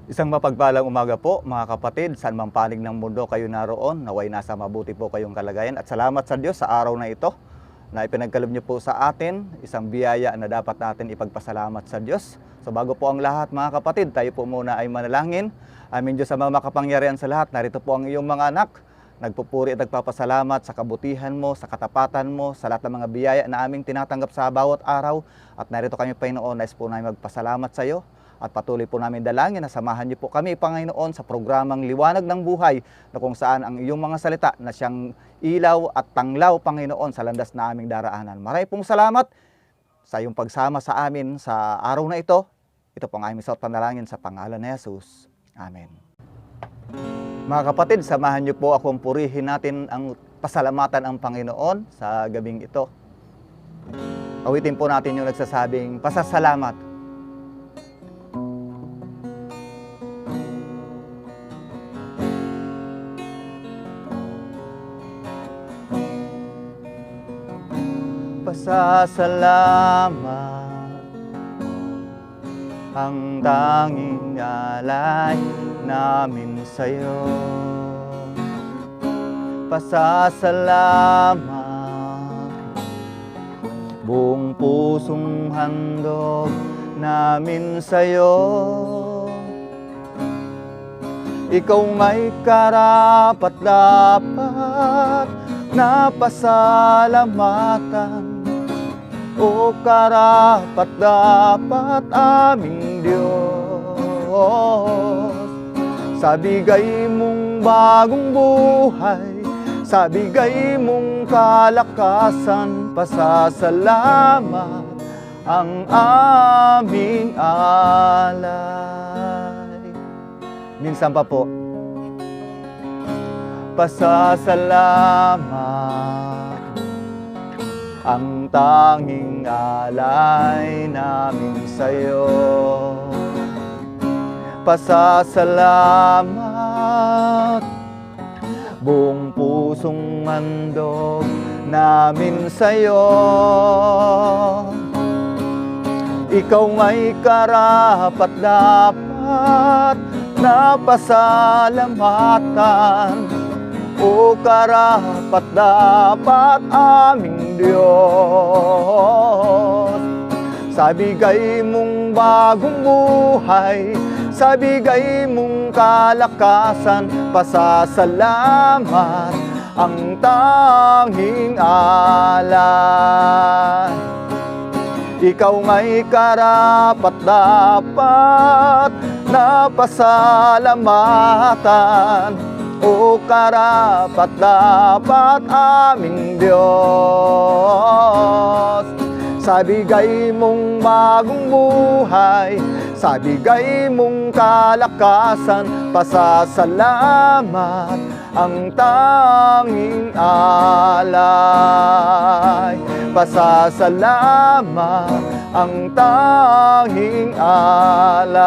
Isang mapagpalang umaga po mga kapatid, saan mang panig ng mundo kayo naroon, naway nasa mabuti po kayong kalagayan at salamat sa Diyos sa araw na ito na ipinagkaloob niyo po sa atin, isang biyaya na dapat natin ipagpasalamat sa Diyos. So bago po ang lahat mga kapatid, tayo po muna ay manalangin. Aming Diyos sa mga makapangyarihan sa lahat, narito po ang iyong mga anak, nagpupuri at nagpapasalamat sa kabutihan mo, sa katapatan mo, sa lahat ng mga biyaya na aming tinatanggap sa bawat araw. At narito kami Panginoon, nais po namin magpasalamat sa iyo. At patuloy po namin dalangin na samahan niyo po kami, Panginoon, sa programang Liwanag ng Buhay na kung saan ang iyong mga salita na siyang ilaw at tanglaw, Panginoon, sa landas na aming daraanan. Maraming pong salamat sa iyong pagsama sa amin sa araw na ito. Ito pong aming sa panalangin sa pangalan ni Jesus. Amen. Mga kapatid, samahan niyo po akong purihin natin ang pasalamatan ang Panginoon sa gabing ito. Awitin po natin yung nagsasabing pasasalamat. Pasasalamat ang tanging alay namin sa'yo. Pasasalamat buong pusong handog namin sa'yo. Ikaw nga'y karapat-dapat na pasalamatan, o karapat-dapat aming Diyos. Sa bigay mong bagong buhay, sa bigay mong kalakasan, pasasalamat ang aming alay. Minsan pa po, pasasalamat ang tanging alay namin sa'yo. Pasasalamat buong pusong handog namin sa'yo. Ikaw nga'y karapat-dapat na pasalamatan, o karapat-dapat aming Diyos. Sa bigay mong bagong buhay, sa bigay mong kalakasan, pasasalamat ang tanging alay. Ikaw nga'y karapat-dapat na pasalamatan, o karapat-dapat aming Diyos. Sa bigay mong bagong buhay, sa bigay mong kalakasan, pasasalamat ang tanging alay. Pasasalamat ang tanging alay.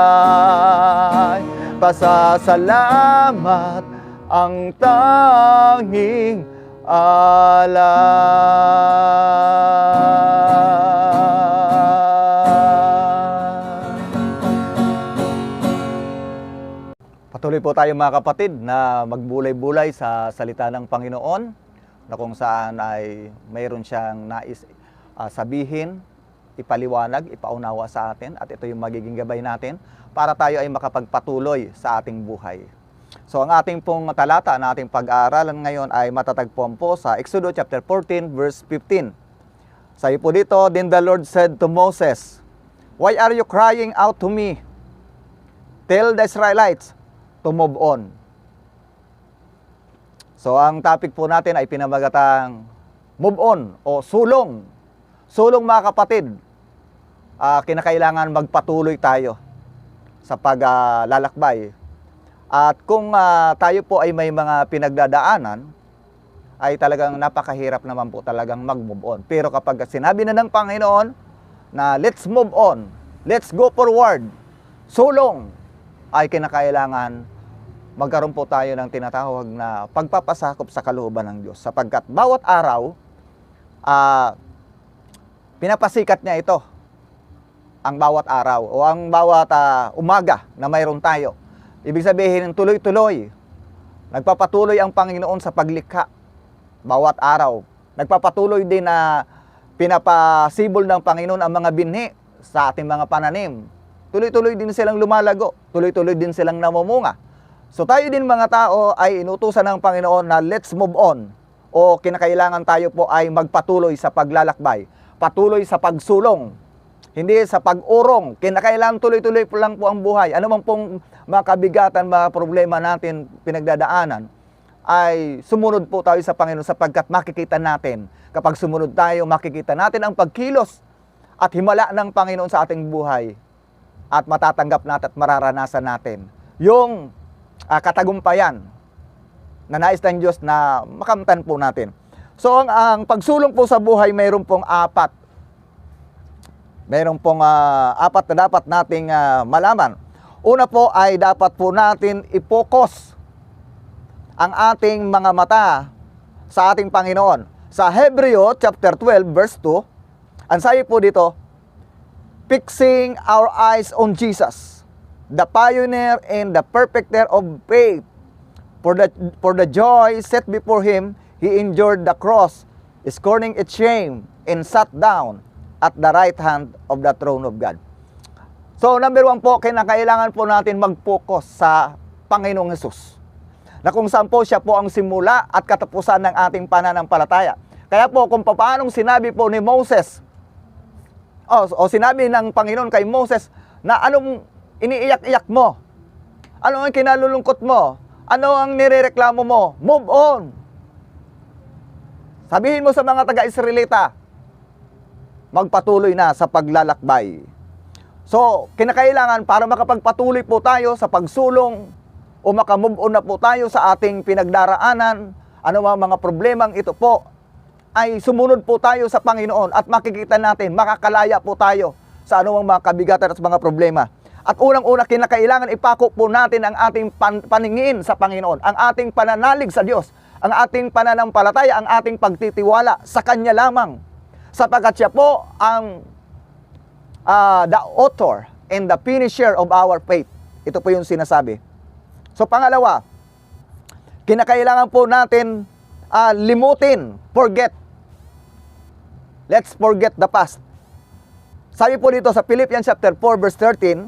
Pasasalamat ang tanging alay. Patuloy po tayo mga kapatid na magbulay-bulay sa salita ng Panginoon na kung saan ay mayroon siyang nais sabihin, ipaliwanag, ipaunawa sa atin, at ito yung magiging gabay natin para tayo ay makapagpatuloy sa ating buhay. So ang ating pong talata na ating pag-aaralan ngayon ay matatagpuan po sa Exodus chapter 14 verse 15. Sabi po dito, "Then the Lord said to Moses, Why are you crying out to me? Tell the Israelites to move on." So ang topic po natin ay pinamagatang move on o sulong. Sulong mga kapatid, kinakailangan magpatuloy tayo sa paglalakbay. At kung tayo po ay may mga pinagdadaanan, ay talagang napakahirap naman po talagang mag-move on. Pero kapag sinabi na ng Panginoon na let's move on, let's go forward, sulong, ay kinakailangan magkaroon po tayo ng tinatawag na pagpapasakop sa kalooban ng Diyos. Sapagkat bawat araw, pinapasikat niya ito, ang bawat araw o ang bawat umaga na mayroon tayo. Ibig sabihin, tuloy-tuloy. Nagpapatuloy ang Panginoon sa paglikha bawat araw. Nagpapatuloy din na pinapasibol ng Panginoon ang mga binhi sa ating mga pananim. Tuloy-tuloy din silang lumalago. Tuloy-tuloy din silang namumunga. So tayo din mga tao ay inutusan ng Panginoon na let's move on. O kinakailangan tayo po ay magpatuloy sa paglalakbay. Patuloy sa pagsulong. Hindi sa pag-urong. Kinakailangan tuloy-tuloy po lang po ang buhay. Ano man pong mga kabigatan, mga problema natin pinagdadaanan, ay sumunod po tayo sa Panginoon sapagkat makikita natin. Kapag sumunod tayo, makikita natin ang pagkilos at himala ng Panginoon sa ating buhay. At matatanggap natin at mararanasan natin yung katagumpayan na nais ng Diyos na makamtan po natin. So ang pagsulong po sa buhay mayroon pong apat. Mayroon pong apat na dapat nating malaman. Una po ay dapat po natin i-focus ang ating mga mata sa ating Panginoon. Sa Hebreo chapter 12 verse 2, ang sabi po dito, fixing our eyes on Jesus, the pioneer and the perfecter of faith. For the joy set before him, he endured the cross, scorning its shame, and sat down at the right hand of the throne of God. So, number one po, kinakailangan po natin mag-focus sa Panginoong Hesus, na kung saan po siya po ang simula at katapusan ng ating pananampalataya. Kaya po, kung paanong sinabi po ni Moses, o sinabi ng Panginoon kay Moses, na anong iniiyak-iyak mo? Ano ang kinalulungkot mo? Ano ang nirereklamo mo? Move on! Sabihin mo sa mga taga-Israelita, magpatuloy na sa paglalakbay. So, kinakailangan para makapagpatuloy po tayo sa pagsulong o makamove on na po tayo sa ating pinagdaraanan, ano mga problemang ito po, ay sumunod po tayo sa Panginoon at makikita natin, makakalaya po tayo sa anumang mga kabigatan at mga problema. At unang-una, kinakailangan ipako po natin ang ating paningin sa Panginoon, ang ating pananalig sa Diyos, ang ating pananampalataya, ang ating pagtitiwala sa Kanya lamang. Sapagkat siya po ang the author and the finisher of our faith. Ito po yung sinasabi. So pangalawa, kinakailangan po natin limutin, forget. Let's forget the past. Sabi po dito sa Philippians chapter 4 verse 13,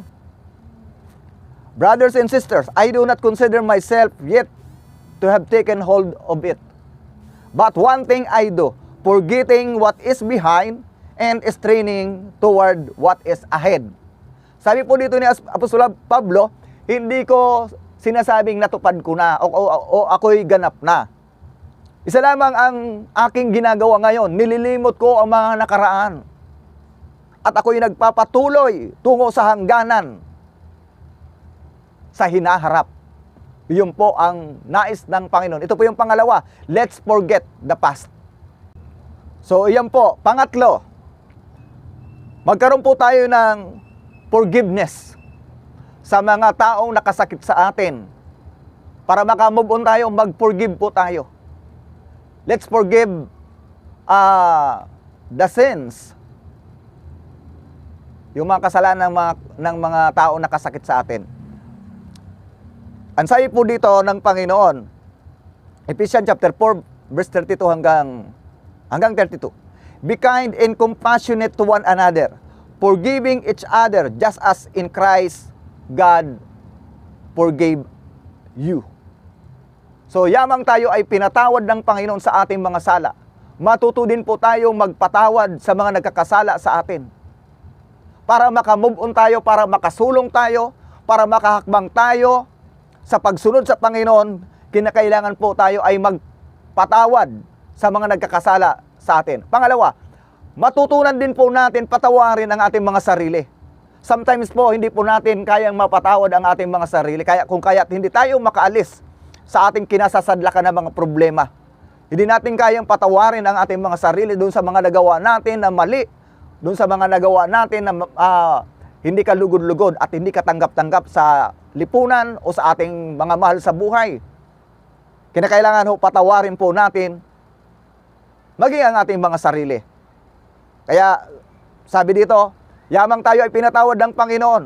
brothers and sisters, I do not consider myself yet to have taken hold of it. But one thing I do, forgetting what is behind and straining toward what is ahead. Sabi po dito ni Apostol Pablo, hindi ko sinasabing natupad ko na o ako'y ganap na. Isa lamang ang aking ginagawa ngayon, nililimot ko ang mga nakaraan. At ako'y nagpapatuloy tungo sa hangganan, sa hinaharap. Iyon po ang nais ng Panginoon. Ito po yung pangalawa, let's forget the past. So iyan po, pangatlo, magkaroon po tayo ng forgiveness sa mga taong nakasakit sa atin. Para makamove on tayo, mag-forgive po tayo. Let's forgive the sins. Yung mga kasalanan ng mga taong nakasakit sa atin. Ang sabi po dito ng Panginoon, Ephesians chapter 4, verse 32 hanggang 32. Be kind and compassionate to one another, forgiving each other just as in Christ God forgave you. So yamang tayo ay pinatawad ng Panginoon sa ating mga sala, matuto din po tayong magpatawad sa mga nagkakasala sa atin. Para makamove on tayo, para makasulong tayo, para makahakbang tayo sa pagsunod sa Panginoon, kinakailangan po tayo ay magpatawad sa mga nagkakasala sa atin. Pangalawa, matutunan din po natin patawarin ang ating mga sarili. Sometimes po, hindi po natin kayang mapatawad ang ating mga sarili. Kung kaya't hindi tayo makaalis sa ating kinasasadlakan ng mga problema. Hindi natin kayang patawarin ang ating mga sarili doon sa mga nagawa natin na mali, doon sa mga nagawa natin na hindi ka lugod-lugod at hindi ka tanggap-tanggap sa lipunan o sa ating mga mahal sa buhay. Kinakailangan ho patawarin po natin maging ang ating mga sarili. Kaya sabi dito, yamang tayo ay pinatawad ng Panginoon,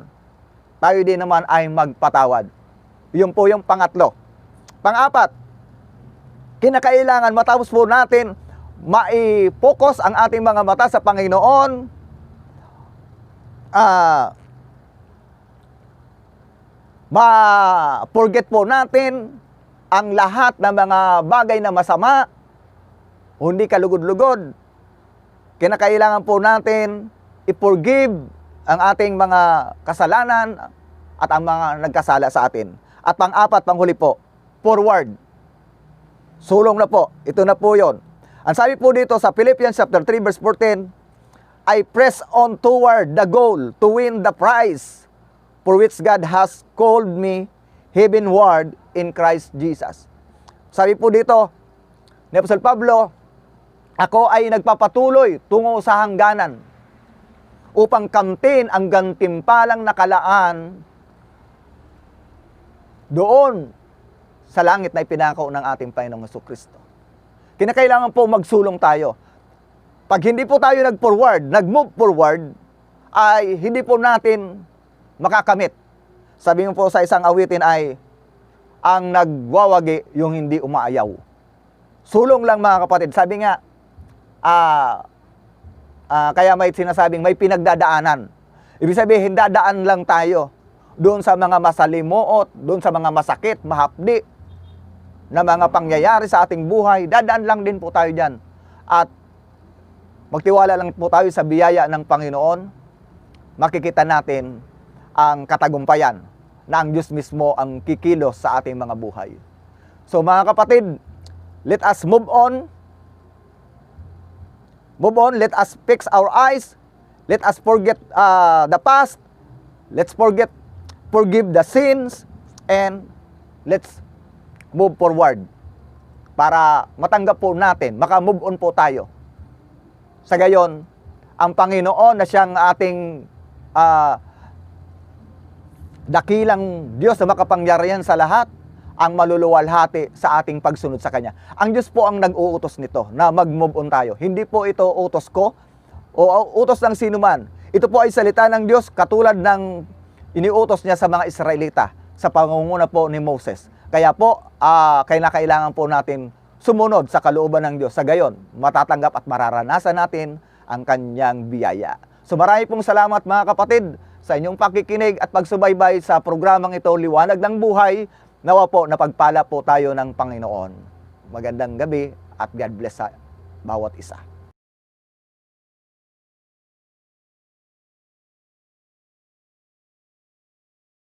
tayo din naman ay magpatawad. Yun po yung pangatlo. Pang-apat, kinakailangan matapos po natin mai-focus ang ating mga mata sa Panginoon, ma-forget po natin ang lahat ng mga bagay na masama, hindi kalugod-lugod. Kinakailangan po natin i-forgive ang ating mga kasalanan at ang mga nagkasala sa atin. At pang-apat, panghuli po, forward. Sulong na po. Ito na po yon. Ang sabi po dito sa Philippians chapter 3 verse 14, I press on toward the goal to win the prize for which God has called me heavenward in Christ Jesus. Sabi po dito ni Apostol Pablo, ako ay nagpapatuloy tungo sa hangganan upang kamtin ang gantimpalang nakalaan doon sa langit na ipinangako ng ating Panginoong Jesucristo. Kinakailangan po magsulong tayo. Pag hindi po tayo nag-move forward, ay hindi po natin makakamit. Sabi mo po sa isang awitin ay, ang nagwawagi yung hindi umaayaw. Sulong lang mga kapatid. Sabi nga, kaya may sinasabing may pinagdadaanan. Ibig sabihin, dadaan lang tayo doon sa mga masalimuot, doon sa mga masakit, mahapdi, na mga pangyayari sa ating buhay. Dadaan lang din po tayo dyan. At magtiwala lang po tayo sa biyaya ng Panginoon. Makikita natin ang katagumpayan na ang Diyos mismo ang kikilos sa ating mga buhay. So mga kapatid, let us move on. Move on, let us fix our eyes. Let us forget the past. Let's forgive the sins. And let's move forward para matanggap po natin, maka-move on po tayo. Sa gayon, ang Panginoon na siyang ating dakilang Diyos na makapangyarihan sa lahat, ang maluluwalhati sa ating pagsunod sa Kanya. Ang Diyos po ang nag-uutos nito na mag-move on tayo. Hindi po ito utos ko o utos ng sino man. Ito po ay salita ng Diyos katulad ng iniutos niya sa mga Israelita sa pangunguna po ni Moses. Kaya po, kailangan po natin sumunod sa kalooban ng Diyos. Sa gayon, matatanggap at mararanasan natin ang Kanyang biyaya. So marami pong salamat mga kapatid sa inyong pakikinig at pagsubaybay sa programang ito, Liwanag ng Buhay. Nawa po, napagpala po tayo ng Panginoon. Magandang gabi at God bless sa bawat isa.